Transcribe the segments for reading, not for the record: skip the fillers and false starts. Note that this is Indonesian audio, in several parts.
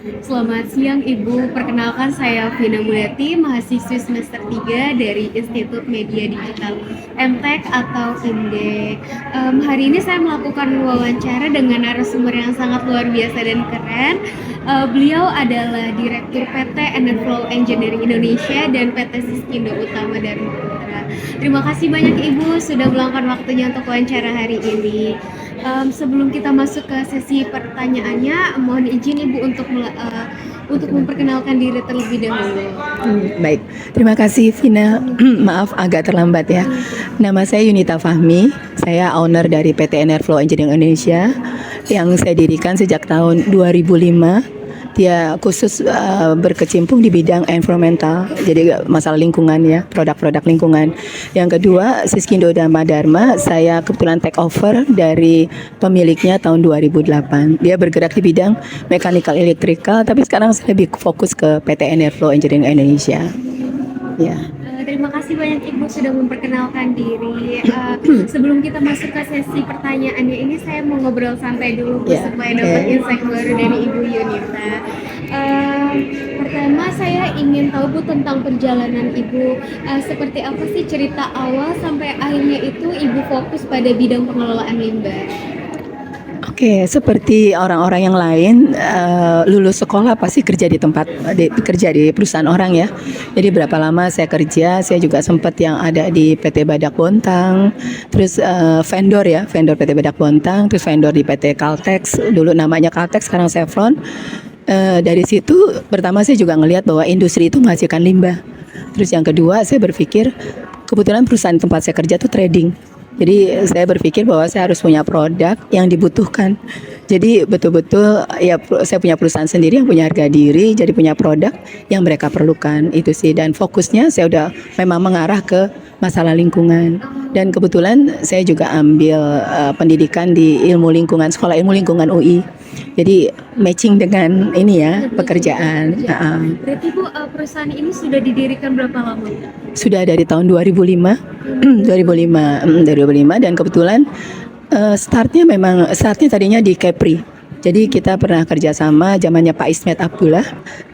Selamat siang Ibu, perkenalkan saya Vina Mulyati, mahasiswi semester 3 dari Institut Media Digital MTech atau IMDE. Hari ini saya melakukan wawancara dengan narasumber yang sangat luar biasa dan keren. Beliau adalah Direktur PT Enerflow Engineering Indonesia dan PT Siskindo Utama Dharma Putra. Terima kasih banyak Ibu sudah meluangkan waktunya untuk wawancara hari ini. Sebelum kita masuk ke sesi pertanyaannya, mohon izin Ibu untuk memperkenalkan diri terlebih dahulu. Baik, terima kasih Vina. Maaf agak terlambat ya. Nama saya Yunita Fahmi. Saya owner dari PT Enerflow Engineering Indonesia yang saya dirikan sejak tahun 2005. Dia khusus berkecimpung di bidang environmental, jadi masalah lingkungan ya, produk-produk lingkungan. Yang kedua, Siskindo Dharma, saya kebetulan take over dari pemiliknya tahun 2008. Dia bergerak di bidang mechanical electrical, tapi sekarang saya lebih fokus ke PT Enerflow Engineering Indonesia. Ya. Terima kasih banyak Ibu sudah memperkenalkan diri. Sebelum kita masuk ke sesi pertanyaannya ini, saya mau ngobrol santai dulu Bu, supaya dapat insight baru dari Ibu Yunita. Pertama saya ingin tahu Bu tentang perjalanan Ibu. Seperti apa sih cerita awal sampai akhirnya itu Ibu fokus pada bidang pengelolaan limbah? Oke, seperti orang-orang yang lain, lulus sekolah pasti kerja kerja di perusahaan orang ya. Jadi berapa lama saya kerja, saya juga sempat yang ada di PT Badak Bontang, terus vendor PT Badak Bontang, terus vendor di PT Caltex, dulu namanya Caltex, sekarang Chevron. Dari situ pertama saya juga ngelihat bahwa industri itu menghasilkan limbah. Terus yang kedua saya berpikir, kebetulan perusahaan tempat saya kerja tuh trading. Jadi saya berpikir bahwa saya harus punya produk yang dibutuhkan. Jadi betul-betul ya saya punya perusahaan sendiri yang punya harga diri, jadi punya produk yang mereka perlukan itu sih. Dan fokusnya saya udah memang mengarah ke masalah lingkungan. Dan kebetulan saya juga ambil pendidikan di Sekolah Ilmu Lingkungan UI. Jadi matching dengan ini ya pekerjaan. Berarti Bu, perusahaan ini sudah didirikan berapa lama? Sudah dari tahun 2005 dan kebetulan startnya tadinya di Kepri. Jadi kita pernah kerjasama zamannya Pak Ismet Abdullah,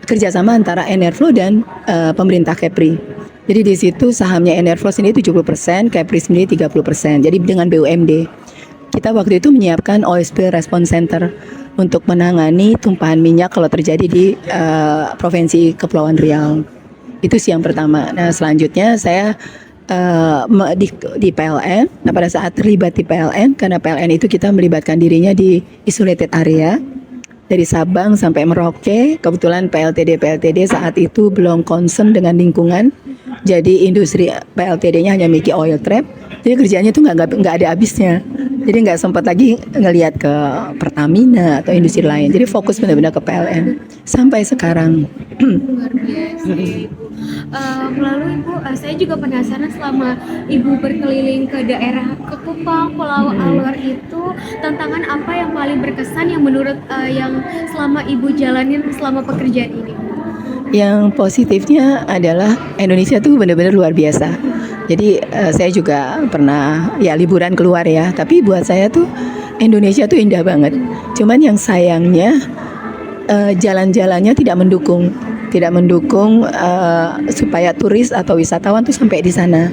kerjasama antara Enerflow dan pemerintah Kepri. Jadi di situ sahamnya Enerflow sendiri 70%, Kepri sendiri 30%. Jadi dengan BUMD. Kita waktu itu menyiapkan oil spill response center untuk menangani tumpahan minyak kalau terjadi di Provinsi Kepulauan Riau. Itu sih yang pertama. Nah selanjutnya saya di PLN. Nah pada saat terlibat di PLN, karena PLN itu kita melibatkan dirinya di isolated area dari Sabang sampai Merauke. Kebetulan PLTD saat itu belum concern dengan lingkungan. Jadi industri PLTD-nya hanya memiliki oil trap. Jadi kerjanya tuh nggak ada habisnya. Jadi nggak sempat lagi ngelihat ke Pertamina atau industri lain. Jadi fokus benar-benar ke PLN sampai sekarang. Luar biasa Ibu. Lalu Ibu, saya juga penasaran selama Ibu berkeliling ke daerah ke Kupang, Pulau Alor itu tantangan apa yang paling berkesan yang menurut yang selama Ibu jalanin selama pekerjaan ini? Yang positifnya adalah Indonesia tuh benar-benar luar biasa. Jadi saya juga pernah ya liburan keluar ya, tapi buat saya tuh Indonesia tuh indah banget. Cuman yang sayangnya jalan-jalannya tidak mendukung supaya turis atau wisatawan tuh sampai di sana.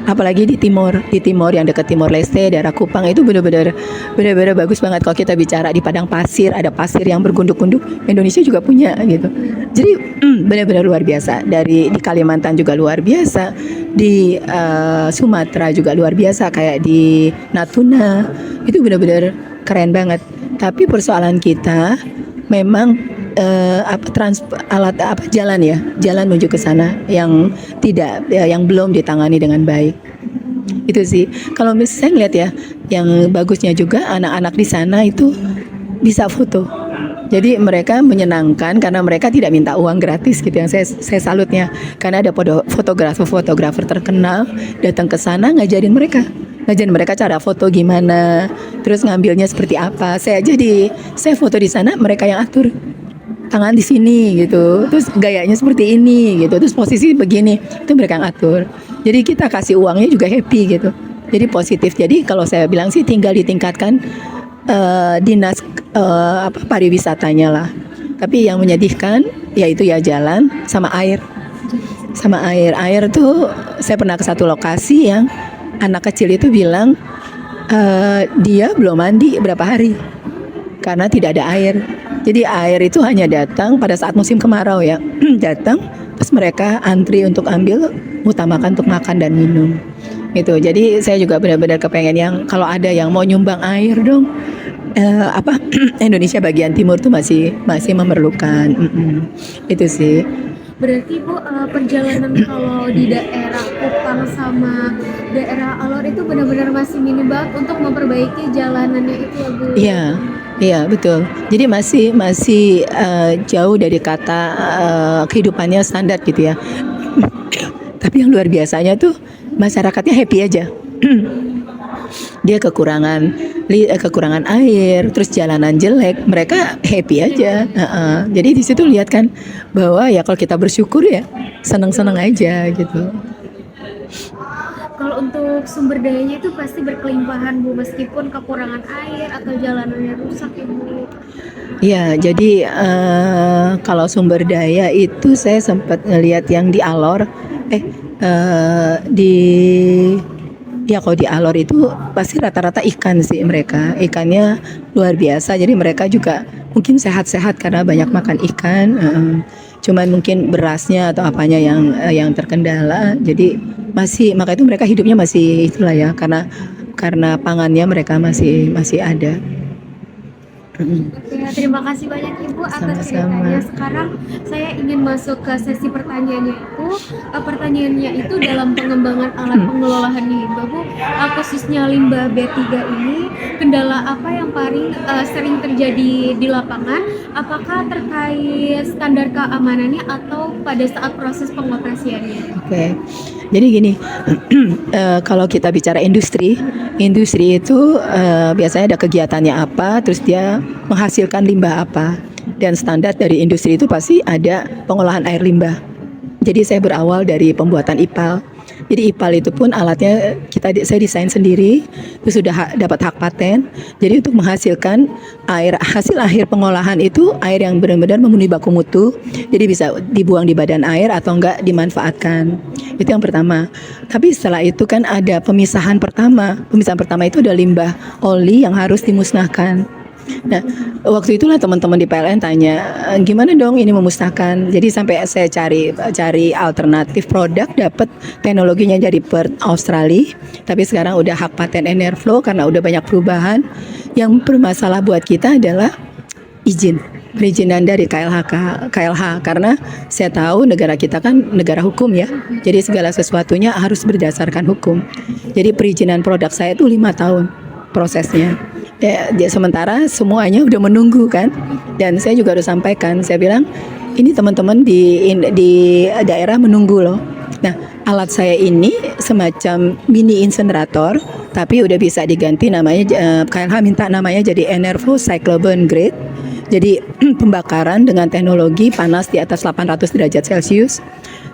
Apalagi di timur yang dekat Timor Leste, daerah Kupang itu benar-benar bagus banget. Kalau kita bicara di padang pasir, ada pasir yang bergunduk-gunduk, Indonesia juga punya gitu. Jadi benar-benar luar biasa. Di Kalimantan juga luar biasa, di Sumatera juga luar biasa, kayak di Natuna itu benar-benar keren banget. Tapi persoalan kita memang jalan menuju ke sana yang belum ditangani dengan baik. Itu sih. Kalau misalnya saya ngeliat ya, yang bagusnya juga anak-anak di sana itu bisa foto. Jadi mereka menyenangkan karena mereka tidak minta uang gratis gitu, yang saya salutnya. Karena ada fotografer terkenal datang ke sana ngajarin mereka cara foto gimana, terus ngambilnya seperti apa. Saya foto di sana, mereka yang atur. Tangan di sini gitu, terus gayanya seperti ini gitu, terus posisi begini, itu mereka yang atur. Jadi kita kasih uangnya juga happy gitu. Jadi positif. Jadi kalau saya bilang sih tinggal ditingkatkan dinas pariwisatanya lah. Tapi yang menyedihkan yaitu ya jalan sama air. Sama air. Air tuh saya pernah ke satu lokasi yang anak kecil itu bilang dia belum mandi berapa hari karena tidak ada air. Jadi air itu hanya datang pada saat musim kemarau ya. Datang terus mereka antri untuk ambil, utamakan untuk makan dan minum. Itu. Jadi saya juga benar-benar kepengen yang kalau ada yang mau nyumbang air dong. Indonesia bagian timur tuh masih memerlukan. Itu sih. Berarti Bu, perjalanan kalau di daerah Kupang sama daerah Alor itu benar-benar masih minim banget untuk memperbaiki jalanannya itu ya Bu? Iya betul. Jadi masih jauh dari kata kehidupannya standar gitu ya. Tapi yang luar biasanya tuh masyarakatnya happy aja. Dia kekurangan air, terus jalanan jelek, mereka happy aja. Jadi di situ lihat kan bahwa ya kalau kita bersyukur ya senang-senang aja gitu. Kalau untuk sumber dayanya itu pasti berkelimpahan Bu, meskipun kekurangan air atau jalanannya rusak ya Bu. Ya, jadi kalau sumber daya itu saya sempat ngelihat yang di Alor, kalau di Alor itu pasti rata-rata ikan sih mereka, ikannya luar biasa. Jadi mereka juga mungkin sehat-sehat karena banyak makan ikan. Cuman mungkin berasnya atau apanya yang terkendala. Jadi maka itu mereka hidupnya masih itulah ya, karena pangannya mereka masih ada. Oke, terima kasih banyak Ibu atas Sama-sama. ceritanya. Sekarang saya ingin masuk ke sesi pertanyaannya itu. Pertanyaannya itu dalam pengembangan alat pengelolaan limbah Bu, khususnya limbah B3 ini, kendala apa yang paling sering terjadi di lapangan? Apakah terkait standar keamanannya atau pada saat proses pengoperasiannya? Oke. Jadi gini, kalau kita bicara industri itu biasanya ada kegiatannya apa, terus dia menghasilkan limbah apa, dan standar dari industri itu pasti ada pengolahan air limbah. Jadi saya berawal dari pembuatan IPAL. Jadi IPAL itu pun alatnya saya desain sendiri, terus sudah dapat hak paten. Jadi untuk menghasilkan hasil akhir pengolahan itu air yang benar-benar memenuhi baku mutu, jadi bisa dibuang di badan air atau enggak dimanfaatkan. Itu yang pertama. Tapi setelah itu kan ada pemisahan pertama. Pemisahan pertama itu ada limbah oli yang harus dimusnahkan. Nah, waktu itulah teman-teman di PLN tanya, gimana dong ini memusnahkan? Jadi sampai saya cari alternatif produk, dapat teknologinya dari Perth Australia. Tapi sekarang udah hak paten Enerflow karena udah banyak perubahan. Yang bermasalah buat kita adalah perizinan dari KLH, karena saya tahu negara kita kan negara hukum ya. Jadi segala sesuatunya harus berdasarkan hukum. Jadi perizinan produk saya itu 5 tahun prosesnya. Sementara semuanya udah menunggu kan, dan saya juga harus sampaikan, saya bilang ini teman-teman di daerah menunggu loh. Nah, alat saya ini semacam mini incinerator, tapi udah bisa diganti namanya, KLH minta namanya jadi Enerflow Cycloburn Grade. Jadi pembakaran dengan teknologi panas di atas 800 derajat Celcius.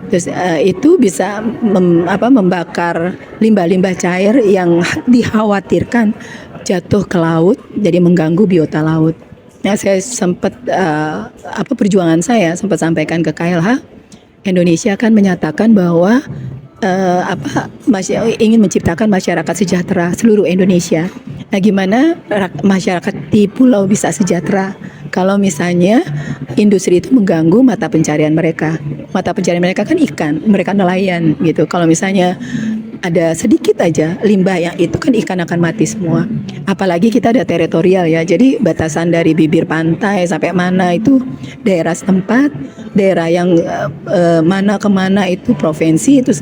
Terus itu bisa membakar limbah-limbah cair yang dikhawatirkan jatuh ke laut, jadi mengganggu biota laut. Nah, saya sempat perjuangan saya sempat sampaikan ke KLH. Indonesia kan menyatakan bahwa ingin menciptakan masyarakat sejahtera seluruh Indonesia. Nah, gimana masyarakat di pulau bisa sejahtera kalau misalnya industri itu mengganggu mata pencarian mereka? Mata pencarian mereka kan ikan, mereka nelayan gitu. Kalau misalnya ada sedikit aja limbah yang itu kan ikan akan mati semua. Apalagi kita ada teritorial ya, jadi batasan dari bibir pantai sampai mana itu daerah setempat, daerah yang mana kemana itu provinsi, itu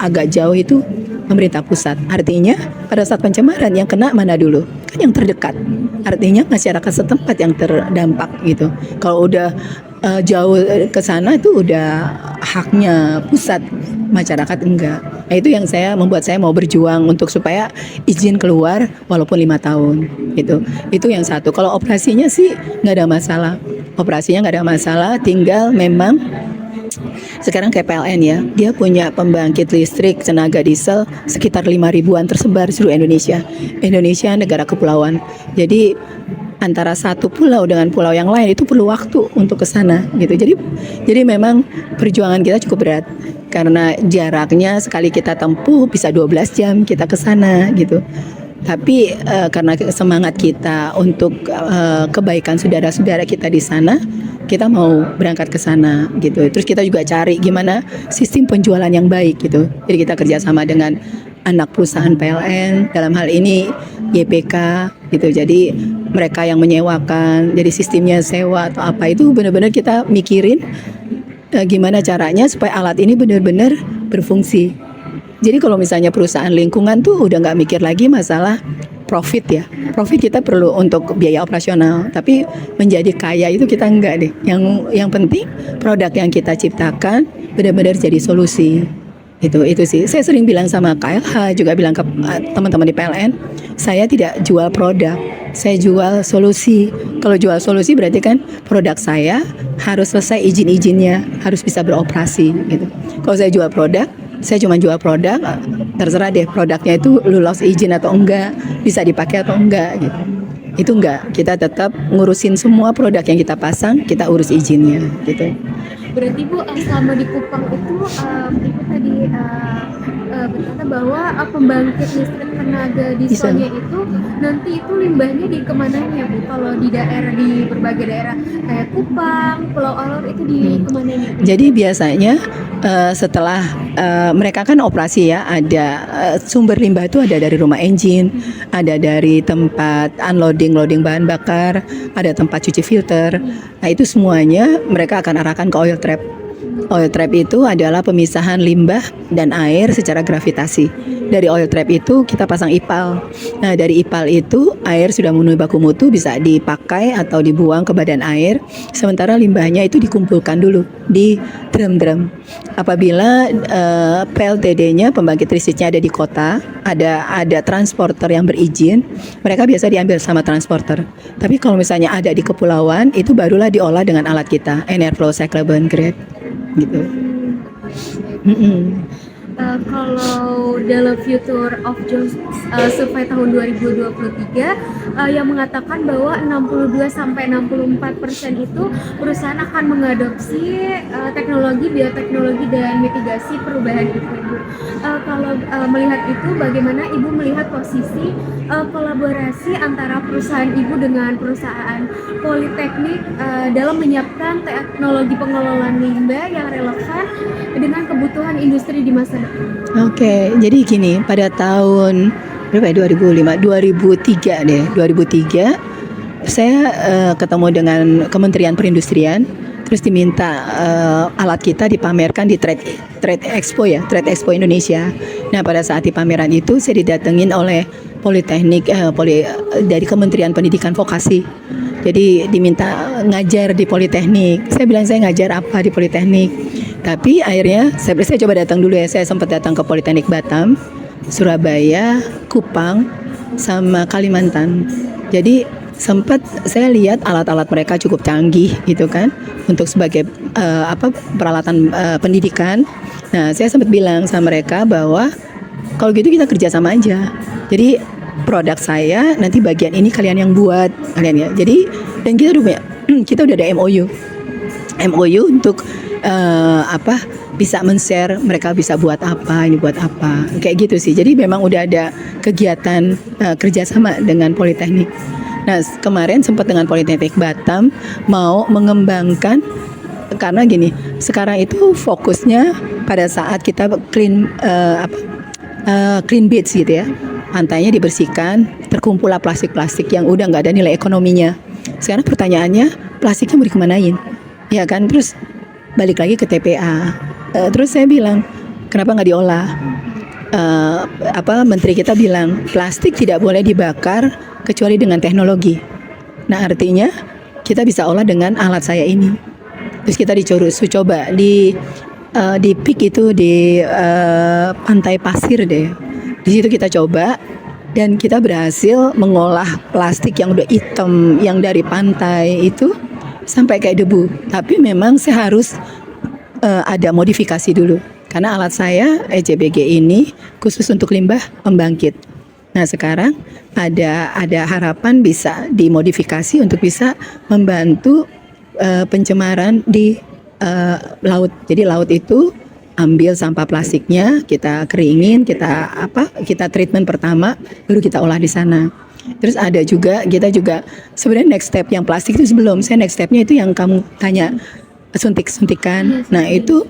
agak jauh itu pemerintah pusat. Artinya pada saat pencemaran yang kena mana dulu? Kan yang terdekat. Artinya masyarakat setempat yang terdampak gitu. Kalau udah jauh ke sana itu udah haknya pusat, masyarakat enggak. Nah, itu yang membuat saya mau berjuang untuk supaya izin keluar walaupun 5 tahun gitu. Itu yang satu. Kalau operasinya sih nggak ada masalah. Operasinya nggak ada masalah, tinggal memang sekarang kayak PLN ya, dia punya pembangkit listrik tenaga diesel sekitar 5 ribuan tersebar seluruh Indonesia. Indonesia negara kepulauan. Jadi antara satu pulau dengan pulau yang lain itu perlu waktu untuk ke sana gitu. Jadi memang perjuangan kita cukup berat karena jaraknya sekali kita tempuh bisa 12 jam kita ke sana gitu. Tapi karena semangat kita untuk kebaikan saudara-saudara kita di sana, kita mau berangkat ke sana gitu. Terus kita juga cari gimana sistem penjualan yang baik gitu. Jadi kita kerjasama dengan anak perusahaan PLN, dalam hal ini YPK gitu. Jadi mereka yang menyewakan, jadi sistemnya sewa atau apa itu benar-benar kita mikirin gimana caranya supaya alat ini benar-benar berfungsi. Jadi kalau misalnya perusahaan lingkungan tuh udah nggak mikir lagi masalah profit ya. Profit kita perlu untuk biaya operasional, tapi menjadi kaya itu kita enggak deh. Yang penting produk yang kita ciptakan benar-benar jadi solusi. Itu sih. Saya sering bilang sama KLH, juga bilang ke teman-teman di PLN, saya tidak jual produk, saya jual solusi. Kalau jual solusi berarti kan produk saya harus selesai izin-izinnya, harus bisa beroperasi gitu. Kalau saya jual produk, saya cuma jual produk, terserah deh produknya itu lolos izin atau enggak, bisa dipakai atau enggak gitu. Itu enggak, kita tetap ngurusin semua produk yang kita pasang, kita urus izinnya gitu. Berarti Bu, selama di Kupang itu Ibu tadi berkata bahwa pembangkit listrik tenaga dieselnya itu nanti itu limbahnya di kemananya Bu? Kalau di daerah, di berbagai daerah kayak Kupang, Pulau Alor itu di kemananya Bu? Jadi biasanya setelah mereka kan operasi ya, ada sumber limbah itu ada dari rumah engine, ada dari tempat loading bahan bakar, ada tempat cuci filter. Nah itu semuanya mereka akan arahkan ke oil trap. Oil trap itu adalah pemisahan limbah dan air secara gravitasi. Dari oil trap itu kita pasang IPAL. Nah dari IPAL itu air sudah memenuhi baku mutu bisa dipakai atau dibuang ke badan air. Sementara limbahnya itu dikumpulkan dulu di drum-drum. Apabila PLTD-nya, pembangkit listriknya ada di kota, ada transporter yang berizin, mereka biasa diambil sama transporter. Tapi kalau misalnya ada di kepulauan, itu barulah diolah dengan alat kita, Enerflow Cyclable Grade gitu. Kalau dalam Future of Jobs survei tahun 2023 yang mengatakan bahwa 62-64% itu perusahaan akan mengadopsi teknologi, bioteknologi dan mitigasi perubahan iklim. Kalau melihat itu, bagaimana Ibu melihat posisi kolaborasi antara perusahaan Ibu dengan perusahaan politeknik dalam menyiapkan teknologi pengelolaan limbah yang relevan dengan kebutuhan industri di masa depan? Oke, jadi gini, pada tahun berapa ya, 2003 saya ketemu dengan Kementerian Perindustrian, terus diminta alat kita dipamerkan di Trade Expo ya, Trade Expo Indonesia. Nah pada saat di pameran itu saya didatengin oleh Politeknik dari Kementerian Pendidikan Vokasi. Jadi diminta ngajar di Politeknik. Saya bilang saya ngajar apa di Politeknik. Tapi akhirnya saya coba datang dulu ya. Saya sempat datang ke Politeknik Batam, Surabaya, Kupang, sama Kalimantan. Jadi sempat saya lihat alat-alat mereka cukup canggih gitu kan, untuk sebagai peralatan pendidikan. Nah saya sempat bilang sama mereka bahwa kalau gitu kita kerja sama aja. Jadi produk saya nanti bagian ini kalian yang buat kalian ya. Jadi dan kita udah ada MOU untuk bisa men-share mereka bisa buat apa, ini buat apa, kayak gitu sih. Jadi memang udah ada kegiatan kerjasama dengan Politeknik. Nah kemarin sempat dengan Politeknik Batam mau mengembangkan, karena gini, sekarang itu fokusnya pada saat kita clean beach gitu ya, pantainya dibersihkan, terkumpullah plastik-plastik yang udah nggak ada nilai ekonominya. Sekarang pertanyaannya, plastiknya mau dikemanain? Ya kan, terus balik lagi ke TPA. Terus saya bilang, kenapa nggak diolah? Menteri kita bilang plastik tidak boleh dibakar kecuali dengan teknologi. Nah artinya kita bisa olah dengan alat saya ini. Terus kita coba di PIK itu di pantai pasir deh. Di situ kita coba dan kita berhasil mengolah plastik yang udah hitam yang dari pantai itu sampai kayak debu. Tapi memang saya harus ada modifikasi dulu karena alat saya ECBG ini khusus untuk limbah pembangkit. Nah sekarang ada harapan bisa dimodifikasi untuk bisa membantu pencemaran di laut. Jadi laut itu ambil sampah plastiknya, kita keringin, kita treatment pertama, baru kita olah di sana. Terus ada juga kita juga sebenarnya next step yang plastik itu sebelum saya next stepnya itu yang kamu tanya suntikan. Nah itu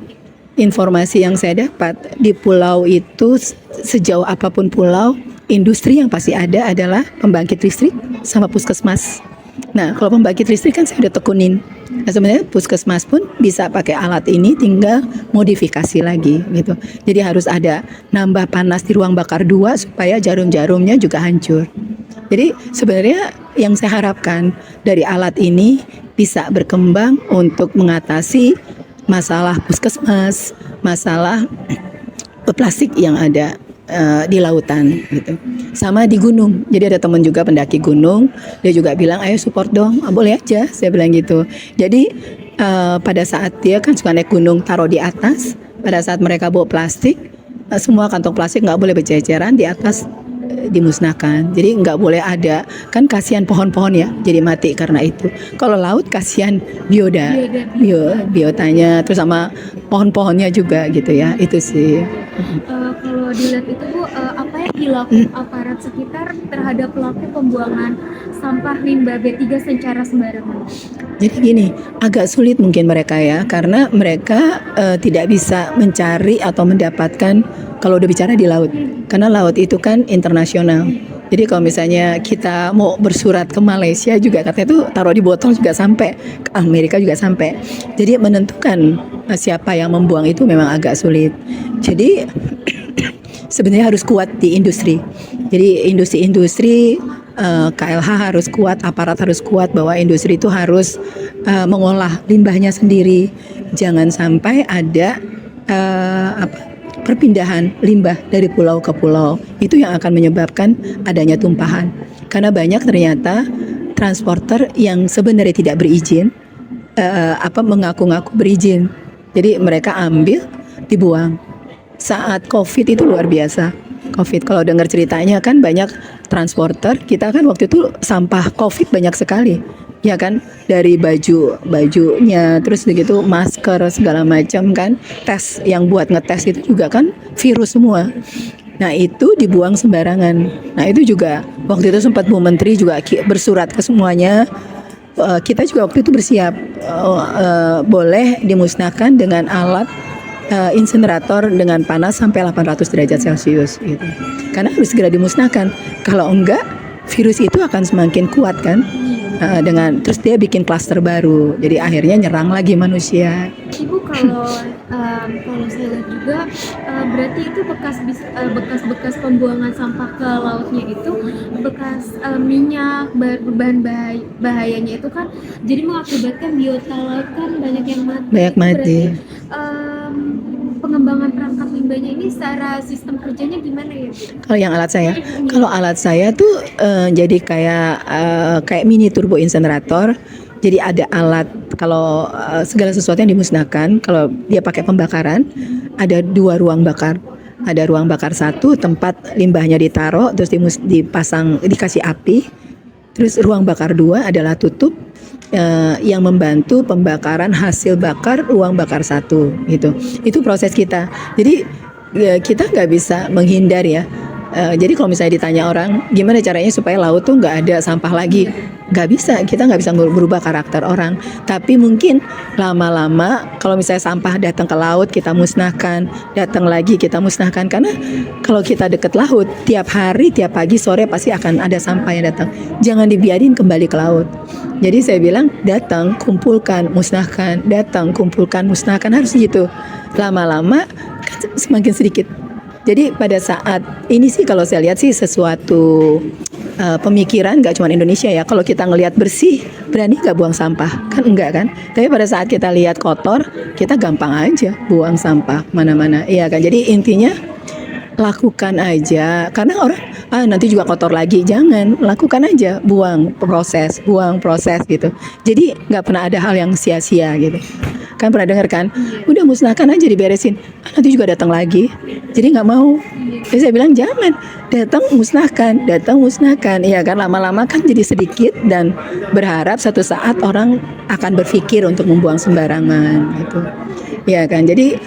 informasi yang saya dapat di pulau itu sejauh apapun pulau, industri yang pasti ada adalah pembangkit listrik sama puskesmas. Nah kalau pembangkit listrik kan saya udah tekunin. Nah, sebenarnya puskesmas pun bisa pakai alat ini, tinggal modifikasi lagi gitu. Jadi harus ada nambah panas di ruang bakar 2 supaya jarum-jarumnya juga hancur. Jadi sebenarnya yang saya harapkan dari alat ini bisa berkembang untuk mengatasi masalah puskesmas, masalah plastik yang ada di lautan gitu. Sama di gunung. Jadi ada teman juga pendaki gunung, dia juga bilang ayo support dong. Boleh aja, saya bilang gitu. Jadi pada saat dia kan suka naik gunung taruh di atas, pada saat mereka bawa plastik, semua kantong plastik nggak boleh berceceran di atas, dimusnahkan. Jadi nggak boleh ada, kan kasihan pohon-pohon ya, jadi mati karena itu. Kalau laut kasihan biotanya, terus sama pohon-pohonnya juga gitu ya. Itu sih. Kalau dilihat itu Bu, apa yang dilakukan aparat sekitar terhadap pelaku pembuangan sampah limbah B3 secara sembarangan? Jadi gini, agak sulit mungkin mereka ya, karena mereka tidak bisa mencari atau mendapatkan kalau udah bicara di laut. Karena laut itu kan internasional. Jadi kalau misalnya kita mau bersurat ke Malaysia juga katanya itu taruh di botol juga sampai, ke Amerika juga sampai. Jadi menentukan siapa yang membuang itu memang agak sulit. Jadi sebenarnya harus kuat di industri. Jadi industri-industri KLH harus kuat, aparat harus kuat bahwa industri itu harus mengolah limbahnya sendiri. Jangan sampai ada perpindahan limbah dari pulau ke pulau. Itu yang akan menyebabkan adanya tumpahan. Karena banyak ternyata transporter yang sebenarnya tidak berizin, mengaku-ngaku berizin. Jadi mereka ambil, dibuang. Saat COVID itu luar biasa. COVID kalau dengar ceritanya kan banyak transporter, kita kan waktu itu sampah COVID banyak sekali. Ya kan, dari bajunya, terus begitu masker segala macam kan, tes yang buat ngetes itu juga kan virus semua. Nah itu dibuang sembarangan. Nah itu juga waktu itu sempat Bu Menteri juga bersurat ke semuanya. Kita juga waktu itu bersiap boleh dimusnahkan dengan alat insinerator dengan panas sampai 800 derajat Celcius gitu. Karena harus segera dimusnahkan. Kalau enggak virus itu akan semakin kuat kan. Dengan terus dia bikin klaster baru, jadi akhirnya nyerang lagi manusia. Ibu kalau saya lihat juga berarti itu bekas pembuangan sampah ke lautnya itu bekas minyak, bahan bahayanya itu kan jadi mengakibatkan biota laut kan banyak yang mati. Banyak mati. Pengembangan perangkat limbahnya ini secara sistem kerjanya gimana ya? Kalau alat saya tuh jadi kayak mini turbo incinerator. Jadi ada alat kalau segala sesuatu yang dimusnahkan, kalau dia pakai pembakaran, ada 2 ruang bakar. Ada ruang bakar 1 tempat limbahnya ditaruh, terus dipasang, dikasih api. Terus ruang bakar 2 adalah tutup yang membantu pembakaran hasil bakar ruang bakar 1 gitu. Itu proses kita. Jadi kita nggak bisa menghindar ya. Jadi kalau misalnya ditanya orang gimana caranya supaya laut tuh nggak ada sampah lagi, nggak bisa. Kita nggak bisa berubah karakter orang. Tapi mungkin lama-lama kalau misalnya sampah datang ke laut kita musnahkan, datang lagi kita musnahkan. Karena kalau kita deket laut tiap hari, tiap pagi, sore pasti akan ada sampah yang datang. Jangan dibiarin kembali ke laut. Jadi saya bilang datang, kumpulkan, musnahkan, datang, kumpulkan, musnahkan, harus gitu. Lama-lama kan semakin sedikit. Jadi pada saat ini sih kalau saya lihat sih sesuatu pemikiran gak cuma Indonesia ya. Kalau kita ngelihat bersih, berani gak buang sampah? Kan enggak kan? Tapi pada saat kita lihat kotor, kita gampang aja buang sampah mana-mana. Iya kan? Jadi intinya lakukan aja, karena orang nanti juga kotor lagi. Jangan, lakukan aja, buang proses gitu. Jadi nggak pernah ada hal yang sia-sia gitu. Kan pernah dengar kan? Iya. Udah musnahkan aja, diberesin. Nanti juga datang lagi. Jadi nggak mau. Jadi saya bilang jangan, datang musnahkan. Iya kan, lama-lama kan jadi sedikit dan berharap satu saat orang akan berpikir untuk membuang sembarangan gitu. Iya kan, jadi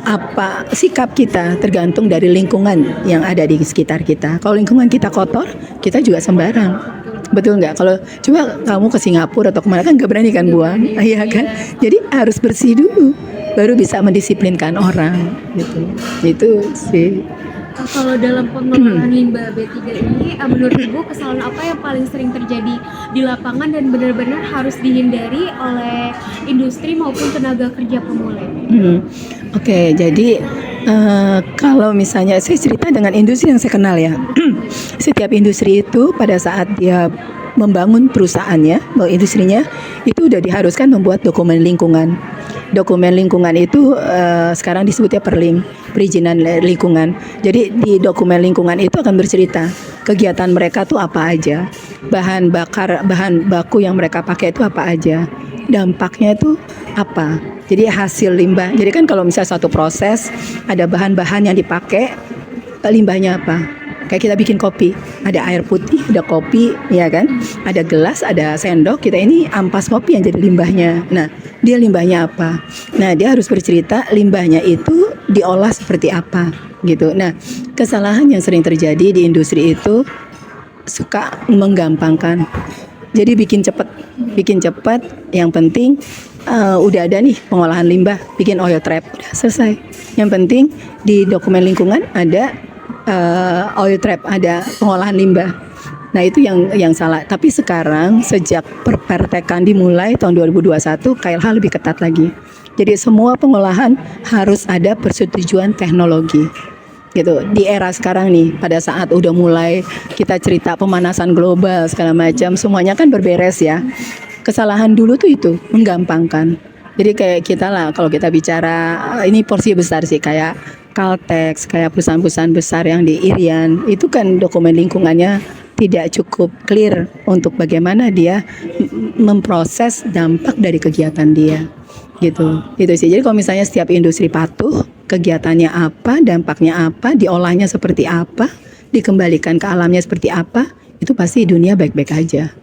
apa sikap kita tergantung dari lingkungan yang ada di sekitar kita. Kalau lingkungan kita kotor, kita juga sembarang. Betul nggak? Kalau coba kamu ke Singapura atau kemana kan nggak berani kan buang, iya kan? Jadi harus bersih dulu, baru bisa mendisiplinkan orang gitu. Itu sih. Kalau dalam pengelolaan limbah B3 ini, menurut Ibu kesalahan apa yang paling sering terjadi di lapangan dan benar-benar harus dihindari oleh industri maupun tenaga kerja pemulai? Oke, jadi kalau misalnya saya cerita dengan industri yang saya kenal ya, setiap industri itu pada saat dia membangun perusahaannya, industrinya itu udah diharuskan membuat dokumen lingkungan. Dokumen lingkungan itu sekarang disebutnya perling, perizinan lingkungan. Jadi di dokumen lingkungan itu akan bercerita kegiatan mereka tuh apa aja, bahan baku yang mereka pakai itu apa aja, dampaknya itu apa. Jadi hasil limbah. Jadi kan kalau misalnya suatu proses ada bahan-bahan yang dipakai, limbahnya apa? Kayak kita bikin kopi, ada air putih, ada kopi, ya kan? Ada gelas, ada sendok. Kita ini ampas kopi yang jadi limbahnya. Nah, dia limbahnya apa? Nah, dia harus bercerita limbahnya itu diolah seperti apa, gitu. Nah, kesalahan yang sering terjadi di industri itu suka menggampangkan. Jadi bikin cepat. Yang penting udah ada nih pengolahan limbah, bikin oil trap, udah selesai. Yang penting di dokumen lingkungan ada oil trap, ada pengolahan limbah. Nah itu yang salah. Tapi sekarang sejak perpertekan dimulai tahun 2021, KLH lebih ketat lagi. Jadi semua pengolahan harus ada persetujuan teknologi. Gitu. Di era sekarang nih, pada saat udah mulai kita cerita pemanasan global segala macam, semuanya kan berberes ya. Kesalahan dulu tuh itu menggampangkan. Jadi kayak kita lah, kalau kita bicara ini porsi besar sih, kayak Caltex, kayak perusahaan-perusahaan besar yang di Irian, itu kan dokumen lingkungannya tidak cukup clear untuk bagaimana dia memproses dampak dari kegiatan dia. Gitu. Itu sih. Jadi kalau misalnya setiap industri patuh, kegiatannya apa, dampaknya apa, diolahnya seperti apa, dikembalikan ke alamnya seperti apa, itu pasti dunia baik-baik aja.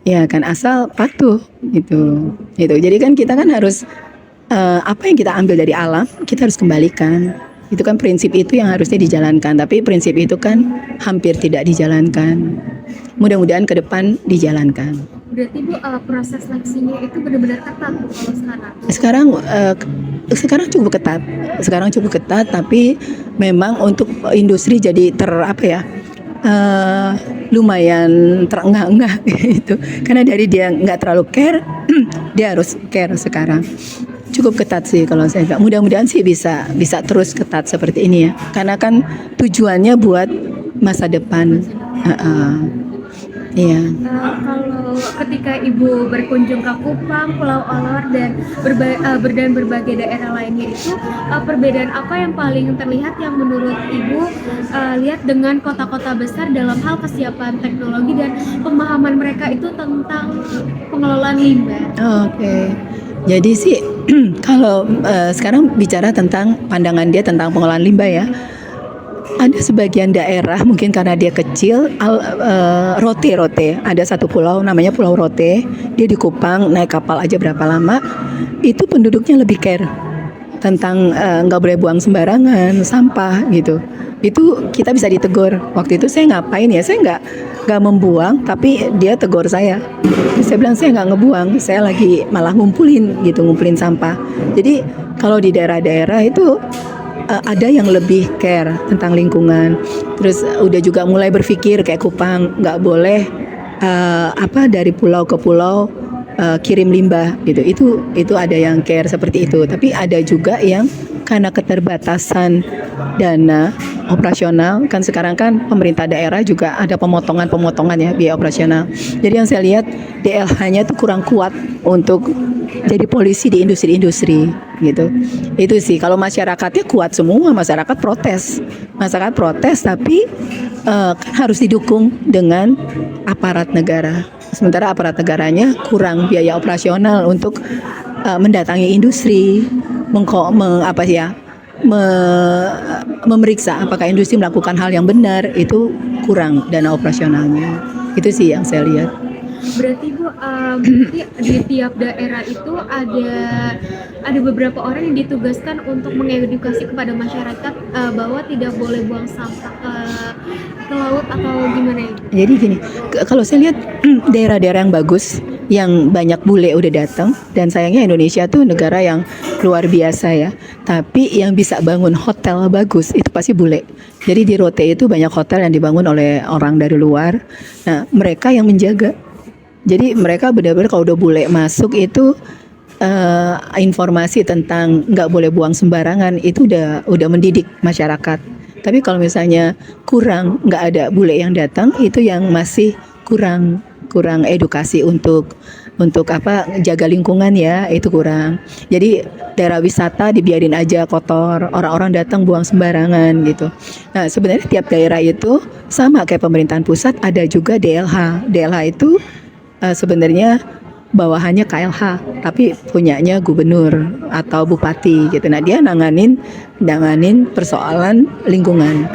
Ya kan, asal patuh gitu. Jadi kan kita kan harus apa yang kita ambil dari alam kita harus kembalikan. Itu kan prinsip itu yang harusnya dijalankan. Tapi prinsip itu kan hampir tidak dijalankan. Mudah-mudahan ke depan dijalankan. Berarti Bu, proses seleksinya itu benar-benar ketat Bu kalau sekarang? Sekarang cukup ketat. Tapi memang untuk industri jadi lumayan terengah-engah gitu. Karena dari dia nggak terlalu care, dia harus care sekarang. Cukup ketat sih kalau saya bilang. Mudah-mudahan sih bisa terus ketat seperti ini ya. Karena kan tujuannya buat masa depan. Iya. Kalau ketika Ibu berkunjung ke Kupang, Pulau Olor dan berbagai daerah lainnya itu, perbedaan apa yang paling terlihat yang menurut Ibu lihat dengan kota-kota besar dalam hal kesiapan teknologi dan pemahaman mereka itu tentang pengelolaan limbah? Oke. Jadi sih kalau sekarang bicara tentang pandangan dia tentang pengolahan limbah ya. Ada sebagian daerah mungkin karena dia kecil, Rote, ada satu pulau namanya Pulau Rote, dia di Kupang, naik kapal aja berapa lama, itu penduduknya lebih care tentang nggak boleh buang sembarangan, sampah gitu. Itu kita bisa ditegur. Waktu itu saya ngapain ya, saya nggak membuang, tapi dia tegur saya. Saya bilang saya nggak ngebuang, saya lagi malah ngumpulin sampah. Jadi kalau di daerah-daerah itu ada yang lebih care tentang lingkungan. Terus udah juga mulai berpikir kayak Kupang nggak boleh dari pulau ke pulau kirim limbah gitu. Itu ada yang care seperti itu. Tapi ada juga yang karena keterbatasan dana operasional, kan sekarang kan pemerintah daerah juga ada pemotongan ya biaya operasional. Jadi yang saya lihat DLH-nya itu kurang kuat untuk jadi polisi di industri-industri gitu. Itu sih, kalau masyarakatnya kuat semua, masyarakat protes tapi kan harus didukung dengan aparat negara. Sementara aparat negaranya kurang biaya operasional untuk mendatangi industri, apa ya, memeriksa apakah industri melakukan hal yang benar, itu kurang dana operasionalnya. Itu sih yang saya lihat. Berarti Bu, berarti di tiap daerah itu ada beberapa orang yang ditugaskan untuk mengedukasi kepada masyarakat bahwa tidak boleh buang sampah ke laut atau gimana ya? Jadi gini, kalau saya lihat daerah-daerah yang bagus, yang banyak bule udah datang, dan sayangnya Indonesia tuh negara yang luar biasa ya. Tapi yang bisa bangun hotel bagus itu pasti bule. Jadi di Rote itu banyak hotel yang dibangun oleh orang dari luar. Nah, mereka yang menjaga. Jadi mereka benar-benar kalau udah bule masuk itu informasi tentang nggak boleh buang sembarangan itu udah mendidik masyarakat. Tapi kalau misalnya kurang, nggak ada bule yang datang, itu yang masih kurang edukasi untuk apa, jaga lingkungan ya, itu kurang. Jadi daerah wisata dibiarin aja kotor, orang-orang datang buang sembarangan gitu. Nah, sebenarnya tiap daerah itu sama kayak pemerintahan pusat, ada juga DLH. DLH itu sebenarnya bawahannya KLH, tapi punyanya gubernur atau bupati gitu. Nah, dia nanganin persoalan lingkungan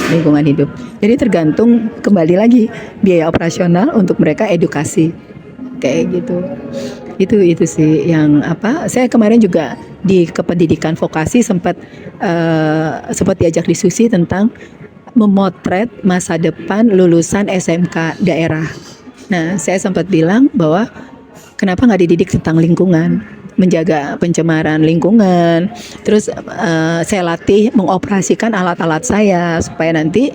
hidup. Jadi tergantung kembali lagi biaya operasional untuk mereka edukasi kayak gitu. Itu sih yang apa. Saya kemarin juga di kependidikan vokasi sempat diajak diskusi tentang memotret masa depan lulusan SMK daerah. Nah, saya sempat bilang bahwa kenapa nggak dididik tentang lingkungan, menjaga pencemaran lingkungan. Terus saya latih mengoperasikan alat-alat saya supaya nanti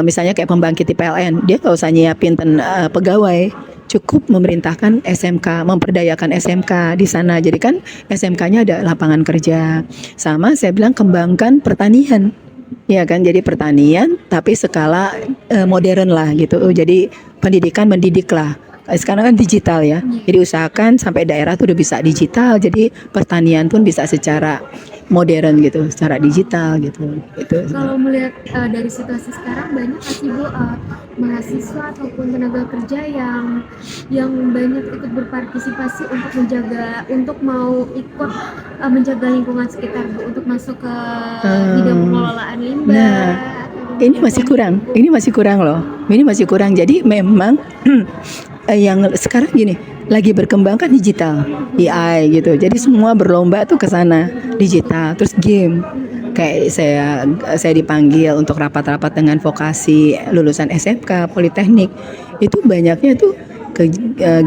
misalnya kayak pembangkit di PLN, dia nggak usah nyiapin pegawai, cukup memerintahkan SMK, memperdayakan SMK di sana. Jadi kan SMK-nya ada lapangan kerja. Sama saya bilang kembangkan pertanian. Ya kan, jadi pertanian tapi skala modern lah gitu. Jadi pendidikan mendidik lah. Sekarang kan digital ya. Jadi usahakan sampai daerah tuh udah bisa digital. Jadi pertanian pun bisa secara modern gitu, secara digital gitu. Itu. Kalau melihat dari situasi sekarang, banyak nggak sih Bu mahasiswa ataupun tenaga kerja yang banyak ikut berpartisipasi untuk mau ikut menjaga lingkungan sekitar Bu, untuk masuk ke bidang pengelolaan limbah. Nah, ini masih kurang loh. Ini masih kurang. Jadi memang yang sekarang gini, lagi berkembang kan digital, AI gitu. Jadi semua berlomba tuh ke sana, digital, terus game. Kayak saya dipanggil untuk rapat-rapat dengan vokasi lulusan SMK, Politeknik. Itu banyaknya tuh ke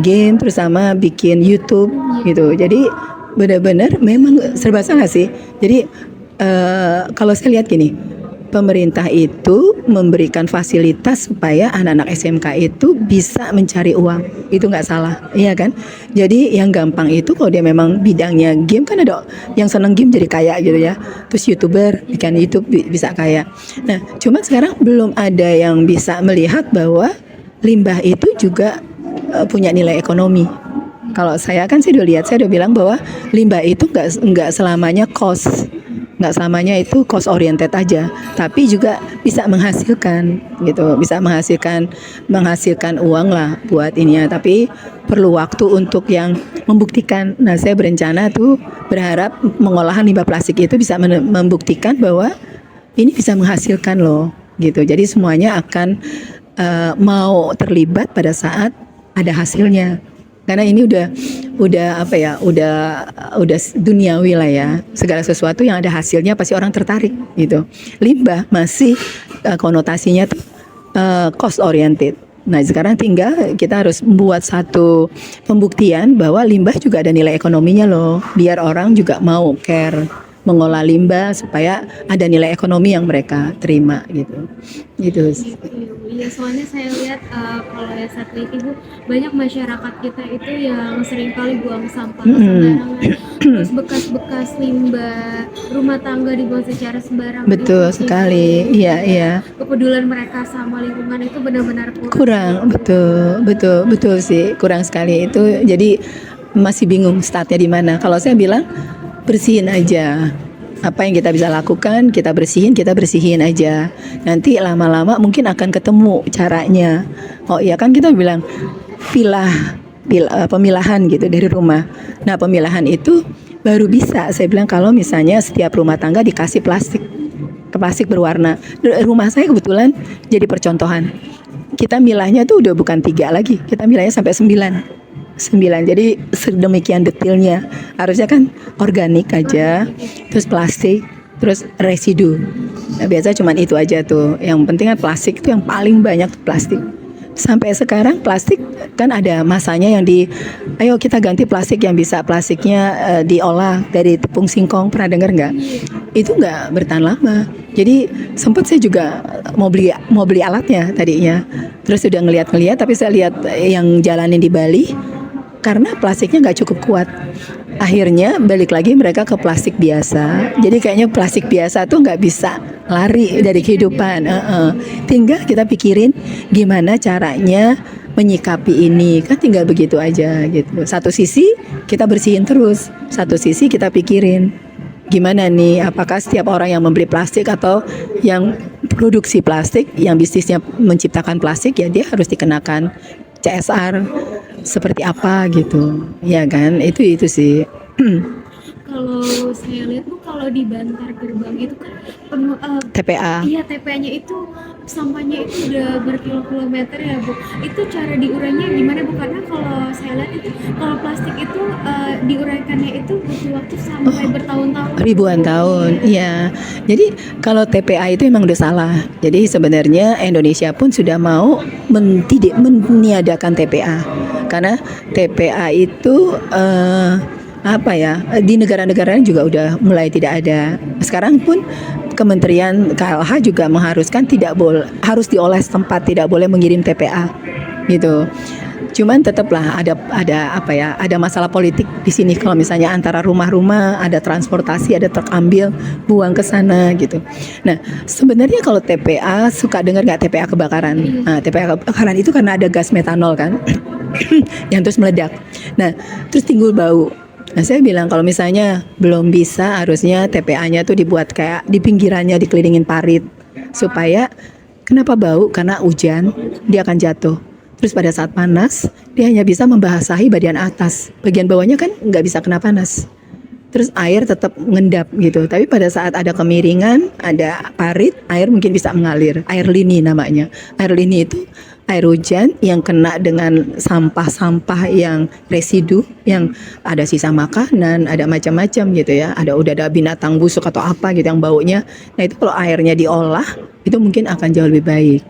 game, terus sama bikin YouTube gitu. Jadi benar-benar memang serba salah sih. Jadi kalau saya lihat gini, pemerintah itu memberikan fasilitas supaya anak-anak SMK itu bisa mencari uang, itu nggak salah, iya kan? Jadi yang gampang itu kalau dia memang bidangnya game, kan ada yang seneng game jadi kaya gitu ya, terus YouTuber bikin YouTube bisa kaya. Nah, cuma sekarang belum ada yang bisa melihat bahwa limbah itu juga punya nilai ekonomi. Kalau saya kan saya udah bilang bahwa limbah itu nggak selamanya cost. Nggak selamanya itu cost oriented aja, tapi juga bisa menghasilkan gitu, bisa menghasilkan uang lah buat ininya, tapi perlu waktu untuk yang membuktikan. Nah, saya berencana tuh berharap mengolahan limbah plastik itu bisa membuktikan bahwa ini bisa menghasilkan loh gitu. Jadi semuanya akan mau terlibat pada saat ada hasilnya. Karena ini udah apa ya, udah duniawi lah ya. Segala sesuatu yang ada hasilnya pasti orang tertarik gitu. Limbah masih konotasinya cost oriented. Nah, sekarang tinggal kita harus membuat satu pembuktian bahwa limbah juga ada nilai ekonominya loh. Biar orang juga mau care mengolah limbah supaya ada nilai ekonomi yang mereka terima gitu. Gitu. Iya, soalnya saya lihat kalau yang saya teliti Bu, banyak masyarakat kita itu yang seringkali buang sampah sembarangan, terus bekas-bekas limbah rumah tangga dibuang secara sembarangan. Betul sekali, iya. Kepedulian mereka sama lingkungan itu benar-benar kurang. Betul sih, kurang sekali itu. Jadi masih bingung startnya di mana. Kalau saya bilang bersihin aja. Apa yang kita bisa lakukan, kita bersihin aja. Nanti lama-lama mungkin akan ketemu caranya. Oh iya kan kita bilang pemilahan gitu dari rumah. Nah, pemilahan itu baru bisa saya bilang kalau misalnya setiap rumah tangga dikasih plastik berwarna. Rumah saya kebetulan jadi percontohan. Kita milahnya tuh udah bukan 3 lagi, kita milahnya sampai 9. Jadi sedemikian detailnya. Harusnya kan organik aja, terus plastik, terus residu. Nah, biasa cuman itu aja tuh. Yang penting kan plastik itu yang paling banyak tuh plastik. Sampai sekarang plastik kan ada masanya yang ayo kita ganti plastik yang bisa plastiknya diolah dari tepung singkong. Pernah dengar nggak? Itu nggak bertahan lama. Jadi sempat saya juga mau beli alatnya tadinya. Terus udah ngeliat, tapi saya lihat yang jalanin di Bali karena plastiknya nggak cukup kuat. Akhirnya balik lagi mereka ke plastik biasa. Jadi kayaknya plastik biasa tuh nggak bisa lari dari kehidupan. Tinggal kita pikirin gimana caranya menyikapi ini. Kan tinggal begitu aja gitu. Satu sisi kita bersihin terus, satu sisi kita pikirin gimana nih, apakah setiap orang yang membeli plastik atau yang produksi plastik, yang bisnisnya menciptakan plastik, ya dia harus dikenakan CSR seperti apa gitu, ya kan? Itu sih. Kalau saya lihat tuh kalau di Bantar Gerbang itu kan TPA. iya TPA-nya itu sampahnya itu udah berkilo-kilometer ya Bu. Itu cara diurainya gimana Bu? Karena kalau saya lihat itu kalau plastik itu diuraikannya itu butuh waktu sampai bertahun-tahun. Ribuan tahun, iya. Jadi kalau TPA itu emang udah salah. Jadi sebenarnya Indonesia pun sudah mau meniadakan TPA, karena TPA itu di negara-negara juga udah mulai tidak ada. Sekarang pun Kementerian KLH juga mengharuskan harus diolah setempat, tidak boleh mengirim TPA gitu. Cuman tetaplah ada masalah politik di sini. Kalau misalnya antara rumah-rumah ada transportasi, ada truk ambil buang ke sana gitu. Nah sebenarnya kalau TPA, suka dengar nggak TPA kebakaran? Nah, TPA kebakaran itu karena ada gas metanol kan yang terus meledak. Nah terus timbul bau. Nah saya bilang kalau misalnya belum bisa, harusnya TPA-nya tuh dibuat kayak di pinggirannya dikelilingin parit, supaya kenapa bau? Karena hujan dia akan jatuh. Terus pada saat panas dia hanya bisa membasahi bagian atas, bagian bawahnya kan nggak bisa kena panas. Terus air tetap ngendap gitu. Tapi pada saat ada kemiringan, ada parit, air mungkin bisa mengalir. Air lini namanya. Air lini itu air hujan yang kena dengan sampah-sampah yang residu, yang ada sisa makanan, ada macam-macam gitu ya. Udah ada binatang busuk atau apa gitu yang baunya. Nah itu kalau airnya diolah, itu mungkin akan jauh lebih baik.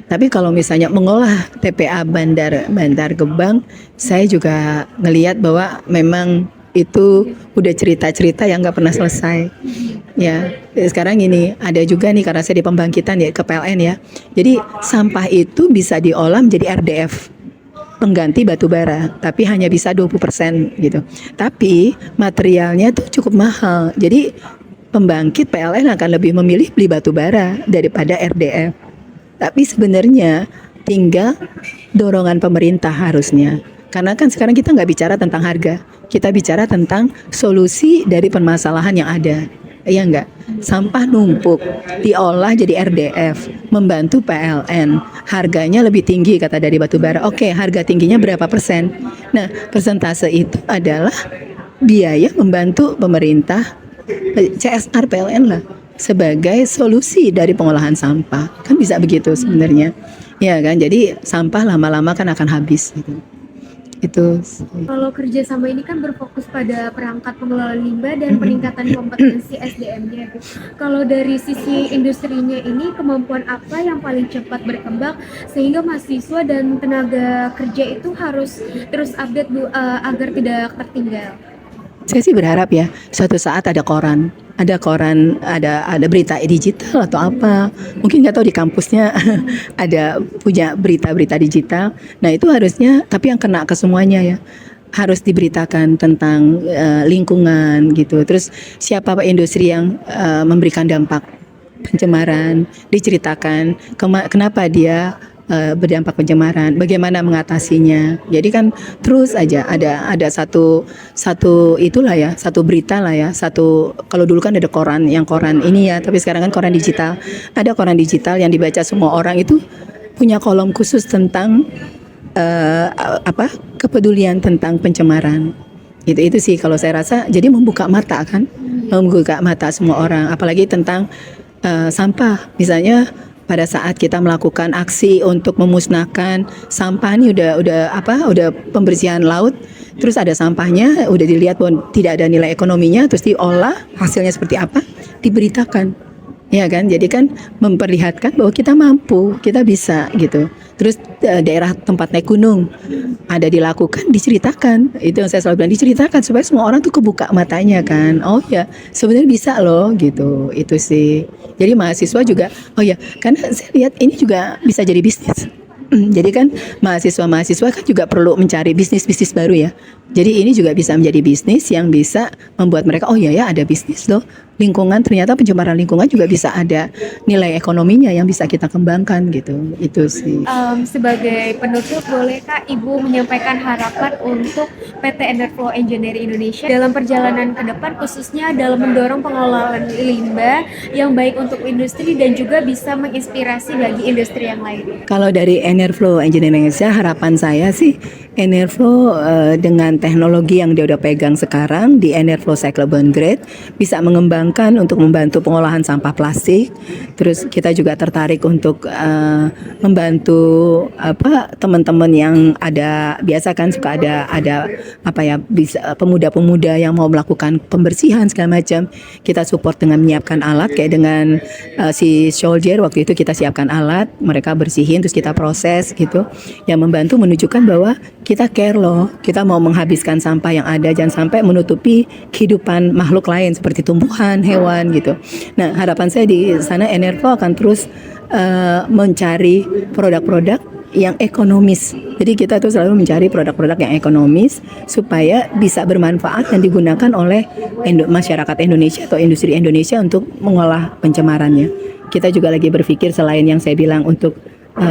Tapi kalau misalnya mengolah TPA Bantar Gebang, saya juga ngelihat bahwa memang itu udah cerita-cerita yang nggak pernah selesai. Ya, sekarang ini ada juga nih karena saya di pembangkitan ya ke PLN ya. Jadi sampah itu bisa diolah menjadi RDF, pengganti batu bara, tapi hanya bisa 20% gitu. Tapi materialnya tuh cukup mahal. Jadi pembangkit PLN akan lebih memilih beli batu bara daripada RDF. Tapi sebenarnya tinggal dorongan pemerintah harusnya. Karena kan sekarang kita nggak bicara tentang harga, kita bicara tentang solusi dari permasalahan yang ada. Iya enggak? Sampah numpuk, diolah jadi RDF, membantu PLN. Harganya lebih tinggi kata dari batu bara. Oke, harga tingginya berapa persen? Nah, persentase itu adalah biaya membantu pemerintah, CSR PLN lah, sebagai solusi dari pengolahan sampah. Kan bisa begitu sebenarnya. Ya kan? Jadi sampah lama-lama kan akan habis gitu. Itu. Kalau kerjasama ini kan berfokus pada perangkat pengelolaan limbah dan peningkatan kompetensi SDM-nya. Kalau dari sisi industrinya ini, kemampuan apa yang paling cepat berkembang sehingga mahasiswa dan tenaga kerja itu harus terus update Bu, agar tidak tertinggal? Saya sih berharap ya suatu saat ada berita digital atau apa, mungkin nggak tahu di kampusnya ada punya berita-berita digital. Nah itu harusnya, tapi yang kena ke semuanya ya, harus diberitakan tentang lingkungan gitu. Terus siapa industri yang memberikan dampak pencemaran, diceritakan kenapa dia berdampak pencemaran, bagaimana mengatasinya. Jadi kan terus aja ada satu itulah ya, satu berita lah ya, kalau dulu kan ada koran ini ya, tapi sekarang kan koran digital. Ada koran digital yang dibaca semua orang, itu punya kolom khusus tentang kepedulian tentang pencemaran. Itu sih kalau saya rasa jadi membuka mata kan, membuka mata semua orang, apalagi tentang sampah. Misalnya pada saat kita melakukan aksi untuk memusnahkan sampah nih udah pembersihan laut, terus ada sampahnya, udah dilihat bahwa tidak ada nilai ekonominya, terus diolah hasilnya seperti apa, diberitakan. Ya kan, jadi kan memperlihatkan bahwa kita mampu, kita bisa gitu. Terus daerah tempat naik gunung ada dilakukan, diceritakan. Itu yang saya selalu bilang, diceritakan supaya semua orang tuh kebuka matanya kan. Oh ya, sebenarnya bisa loh gitu. Itu sih. Jadi mahasiswa juga, oh ya, karena saya lihat ini juga bisa jadi bisnis. Jadi kan mahasiswa-mahasiswa kan juga perlu mencari bisnis-bisnis baru ya. Jadi ini juga bisa menjadi bisnis yang bisa membuat mereka, oh ya ada bisnis loh. Lingkungan, ternyata pencemaran lingkungan juga bisa ada nilai ekonominya yang bisa kita kembangkan gitu. Itu sih. Sebagai penutup, bolehkah Ibu menyampaikan harapan untuk PT Enerflow Engineering Indonesia dalam perjalanan ke depan, khususnya dalam mendorong pengelolaan limbah yang baik untuk industri dan juga bisa menginspirasi bagi industri yang lain? Kalau dari Enerflow Engineering Indonesia, harapan saya sih Enerflow dengan teknologi yang dia udah pegang sekarang di Enerflow Cyclable Grade bisa mengembangkan untuk membantu pengolahan sampah plastik. Terus kita juga tertarik untuk membantu teman-teman yang ada, biasa kan suka ada bisa pemuda-pemuda yang mau melakukan pembersihan segala macam. Kita support dengan menyiapkan alat kayak dengan si soldier waktu itu kita siapkan alat, mereka bersihin terus kita proses gitu. Yang membantu menunjukkan bahwa kita care loh, kita mau menghabiskan sampah yang ada, jangan sampai menutupi kehidupan makhluk lain seperti tumbuhan, hewan gitu. Nah, harapan saya di sana Enerflow akan terus mencari produk-produk yang ekonomis. Jadi kita tuh selalu mencari produk-produk yang ekonomis supaya bisa bermanfaat dan digunakan oleh masyarakat Indonesia atau industri Indonesia untuk mengolah pencemarannya. Kita juga lagi berpikir selain yang saya bilang untuk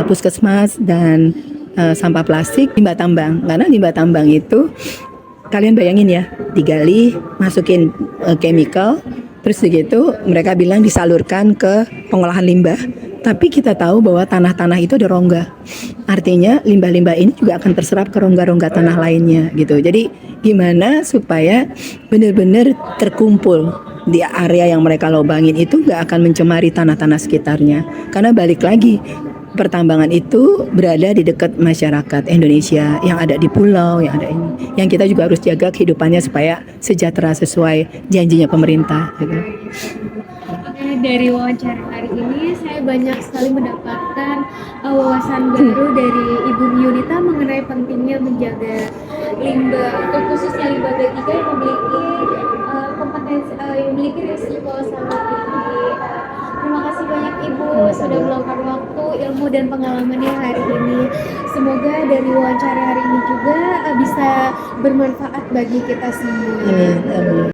puskesmas dan sampah plastik, limbah tambang. Karena limbah tambang itu kalian bayangin ya, digali, masukin chemical, terus begitu mereka bilang disalurkan ke pengolahan limbah. Tapi kita tahu bahwa tanah-tanah itu ada rongga. Artinya limbah-limbah ini juga akan terserap ke rongga-rongga tanah lainnya gitu. Jadi gimana supaya benar-benar terkumpul di area yang mereka lobangin itu nggak akan mencemari tanah-tanah sekitarnya. Karena balik lagi, pertambangan itu berada di dekat masyarakat Indonesia yang ada di pulau, yang ada ini. Yang kita juga harus jaga kehidupannya supaya sejahtera sesuai janjinya pemerintah gitu. Dari wawancara hari ini saya banyak sekali mendapatkan wawasan baru dari Ibu Yunita mengenai pentingnya menjaga limbah, untuk khususnya limbah B3 yang memiliki kompetensi, yang memiliki risiko sangat tinggi. Terima kasih banyak Ibu sudah meluangkan waktu, ilmu dan pengalamannya hari ini. Semoga dari wawancara hari ini juga bisa bermanfaat bagi kita semua. Amin.